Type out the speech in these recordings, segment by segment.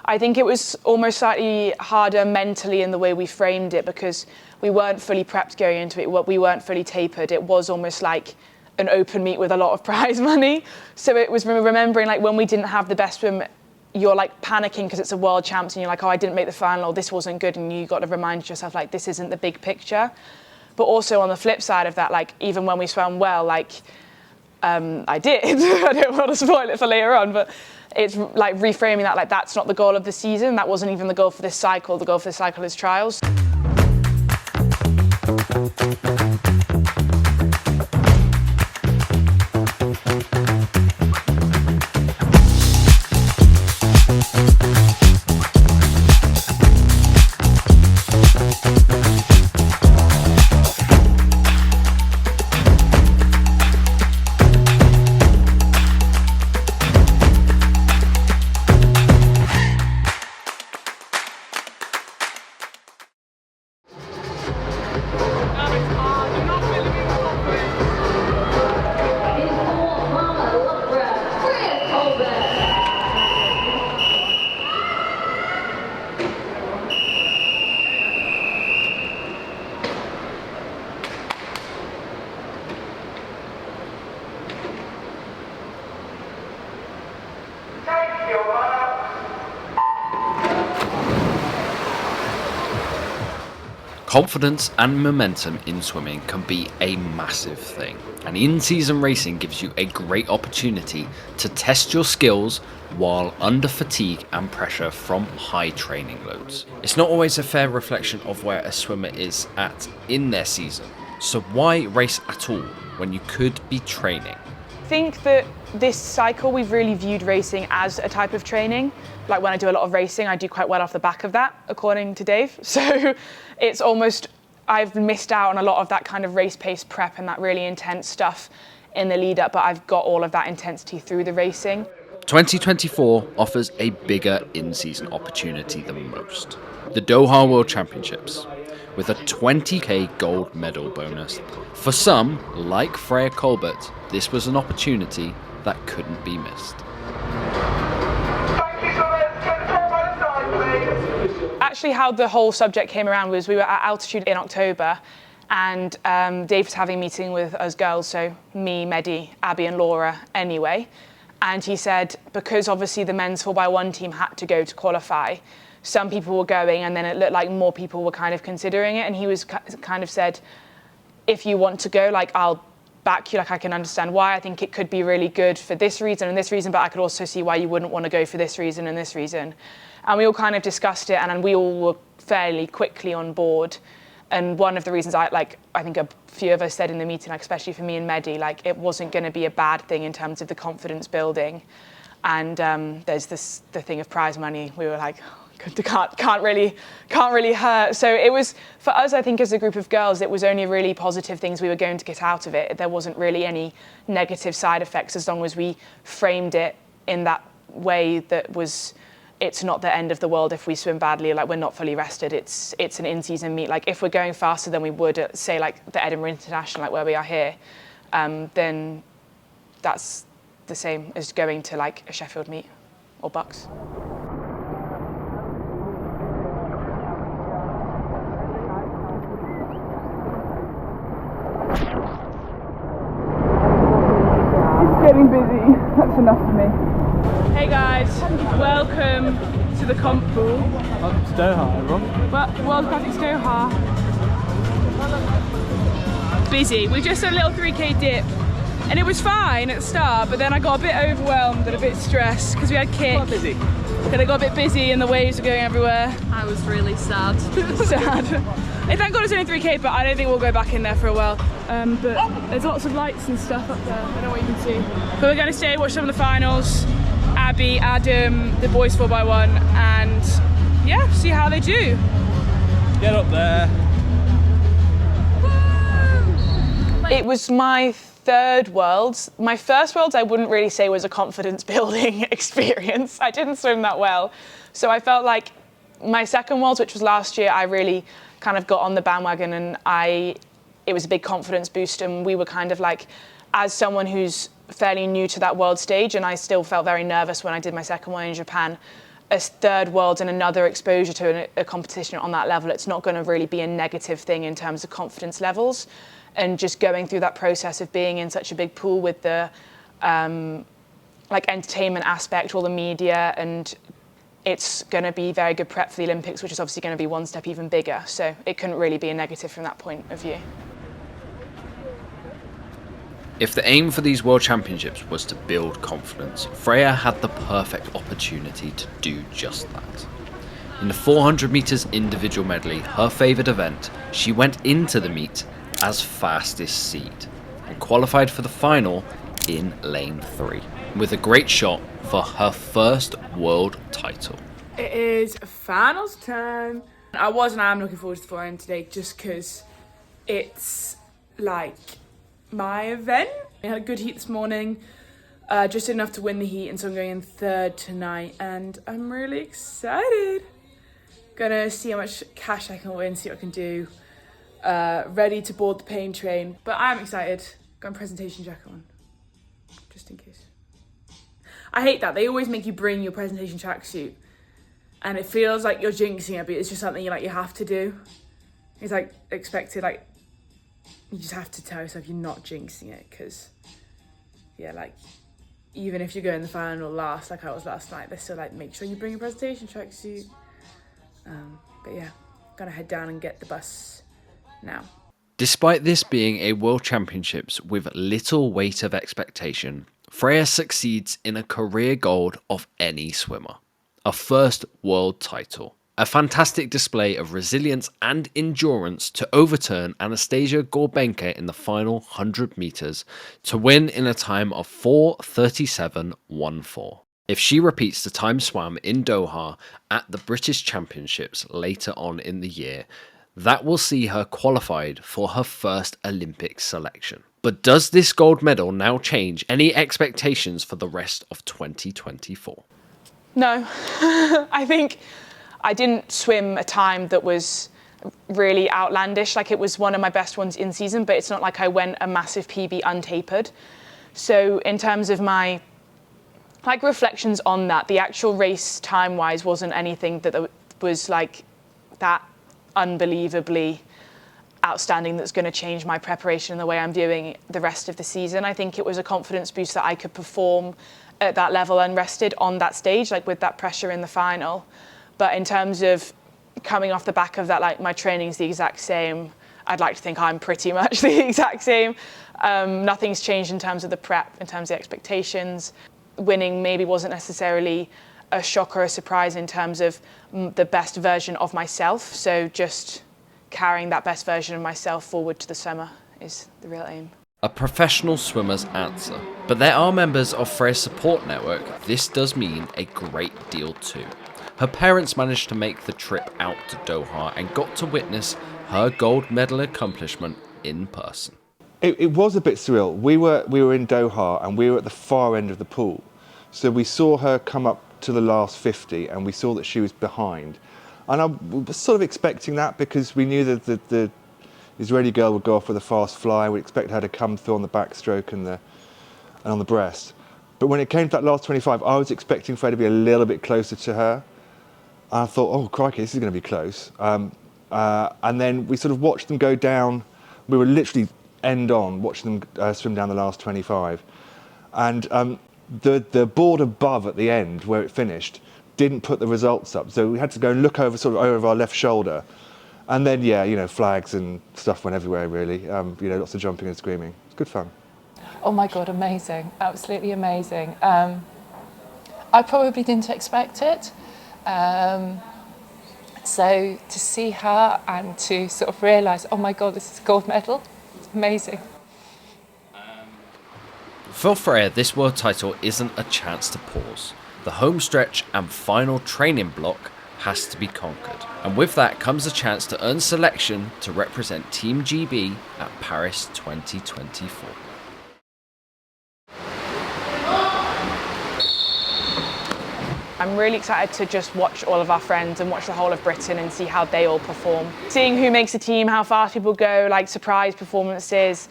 I think it was almost slightly harder mentally in the way we framed it because we weren't fully prepped going into it. We weren't fully tapered. It was almost like an open meet with a lot of prize money. So it was remembering like when we didn't have the best swim, you're like panicking because it's a world champs and you're like, oh, I didn't make the final, or this wasn't good. And you got to remind yourself like, this isn't the big picture. But also on the flip side of that, like even when we swam well, like I did, I don't want to spoil it for later on, but it's like reframing that, like that's not the goal of the season. That wasn't even the goal for this cycle. The goal for this cycle is trials. Confidence and momentum in swimming can be a massive thing, and in-season racing gives you a great opportunity to test your skills while under fatigue and pressure from high training loads. It's not always a fair reflection of where a swimmer is at in their season, so why race at all when you could be training? I think that this cycle we've really viewed racing as a type of training. Like when I do a lot of racing, I do quite well off the back of that, according to Dave. So it's almost, I've missed out on a lot of that kind of race pace prep and that really intense stuff in the lead up, but I've got all of that intensity through the racing. 2024 offers a bigger in-season opportunity than most. The Doha World Championships, with a 20k gold medal bonus. For some, like Freya Colbert, this was an opportunity that couldn't be missed. Actually, how the whole subject came around was we were at altitude in October, and Dave was having a meeting with us girls, so me, Medi, Abby and Laura anyway. And he said, because obviously the men's 4x1 team had to go to qualify, some people were going and then it looked like more people were kind of considering it. And he was kind of said, if you want to go, like I'll back you, like I can understand why. I think it could be really good for this reason and this reason, but I could also see why you wouldn't want to go for this reason and this reason. And we all kind of discussed it, and then we all were fairly quickly on board. And one of the reasons I think a few of us said in the meeting, like especially for me and Medi, like it wasn't going to be a bad thing in terms of the confidence building. And there's the thing of prize money. We were like, oh, can't really hurt. So it was, for us, I think as a group of girls, it was only really positive things we were going to get out of it. There wasn't really any negative side effects as long as we framed it in that way that was, it's not the end of the world if we swim badly, like we're not fully rested. It's an in-season meet. Like if we're going faster than we would at, say, like the Edinburgh International, like where we are here, then that's the same as going to like a Sheffield meet or Bucks. It's getting busy. That's enough for me. Hey guys, welcome to the comp pool. Welcome to Doha, everyone. World Aquatics Doha. Busy. We just did a little 3k dip, and it was fine at the start, but then I got a bit overwhelmed and a bit stressed because we had kick. Quite busy. Then I got a bit busy and the waves were going everywhere. I was really sad. Sad. Hey, thank God it's only 3k, but I don't think we'll go back in there for a while. But there's lots of lights and stuff up there. I don't know what you can see. But we're going to stay, watch some of the finals. Abby, Adam, the boys 4x1, and yeah, see how they do. Get up there. It was my third Worlds. My first Worlds I wouldn't really say was a confidence building experience. I didn't swim that well. So I felt like my second Worlds, which was last year, I really kind of got on the bandwagon, and it was a big confidence boost, and we were kind of like, as someone who's fairly new to that world stage, and I still felt very nervous when I did my second one in Japan, a third world and another exposure to a competition on that level, it's not going to really be a negative thing in terms of confidence levels. And just going through that process of being in such a big pool with the like entertainment aspect, all the media, and it's going to be very good prep for the Olympics, which is obviously going to be one step even bigger. So it couldn't really be a negative from that point of view. If the aim for these World Championships was to build confidence, Freya had the perfect opportunity to do just that. In the 400 metres individual medley, her favourite event, she went into the meet as fastest seed and qualified for the final in lane 3 with a great shot for her first world title. It is finals time. I was and I am looking forward to the 400 today just because it's like my event. I had a good heat this morning, just enough to win the heat, and so I'm going in third tonight and I'm really excited. Gonna see how much cash I can win, see what I can do. Ready to board the pain train, but I'm excited. Got a presentation jacket on, just in case. I hate that, they always make you bring your presentation tracksuit and it feels like you're jinxing it, but it's just something you have to do. It's like expected, like you just have to tell yourself you're not jinxing it, because yeah, like even if you go in the final last, like I was last night, they're still like, make sure you bring a presentation tracksuit. But yeah, gonna head down and get the bus now. Despite this being a World Championships with little weight of expectation, Freya succeeds in a career goal of any swimmer, a first world title. A fantastic display of resilience and endurance to overturn Anastasia Gorbenko in the final 100 metres to win in a time of 4:37.14. If she repeats the time swam in Doha at the British Championships later on in the year, that will see her qualified for her first Olympic selection. But does this gold medal now change any expectations for the rest of 2024? No, I think I didn't swim a time that was really outlandish. Like, it was one of my best ones in season, but it's not like I went a massive PB untapered. So in terms of my reflections on that, the actual race time-wise wasn't anything that was like that unbelievably outstanding that's going to change my preparation and the way I'm viewing the rest of the season. I think it was a confidence boost that I could perform at that level unrested on that stage, like with that pressure in the final. But in terms of coming off the back of that, like my training's the exact same. I'd like to think I'm pretty much the exact same. Nothing's changed in terms of the prep, in terms of the expectations. Winning maybe wasn't necessarily a shock or a surprise in terms of the best version of myself. So just carrying that best version of myself forward to the summer is the real aim. A professional swimmer's answer. But there are members of Freya's support network this does mean a great deal to. Her parents managed to make the trip out to Doha and got to witness her gold medal accomplishment in person. It was a bit surreal. We were in Doha and we were at the far end of the pool. So we saw her come up to the last 50 and we saw that she was behind. And I was sort of expecting that because we knew that the Israeli girl would go off with a fast fly. We expect her to come through on the backstroke and on the breast. But when it came to that last 25, I was expecting Freya to be a little bit closer to her. I thought, oh crikey, this is going to be close. And then we sort of watched them go down. We were literally end on, watching them swim down the last 25. And the board above at the end, where it finished, didn't put the results up. So we had to go and look over sort of over our left shoulder. And then, yeah, you know, flags and stuff went everywhere, really. You know, lots of jumping and screaming. It's good fun. Oh my God, amazing. Absolutely amazing. I probably didn't expect it. So to see her and to sort of realise, oh my God, this is a gold medal, it's amazing. For Freya, this world title isn't a chance to pause. The home stretch and final training block has to be conquered. And with that comes a chance to earn selection to represent Team GB at Paris 2024. I'm really excited to just watch all of our friends and watch the whole of Britain and see how they all perform. Seeing who makes the team, how fast people go, like surprise performances,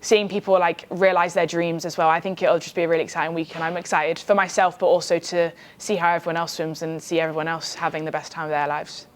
seeing people like realize their dreams as well. I think it'll just be a really exciting week, and I'm excited for myself, but also to see how everyone else swims and see everyone else having the best time of their lives.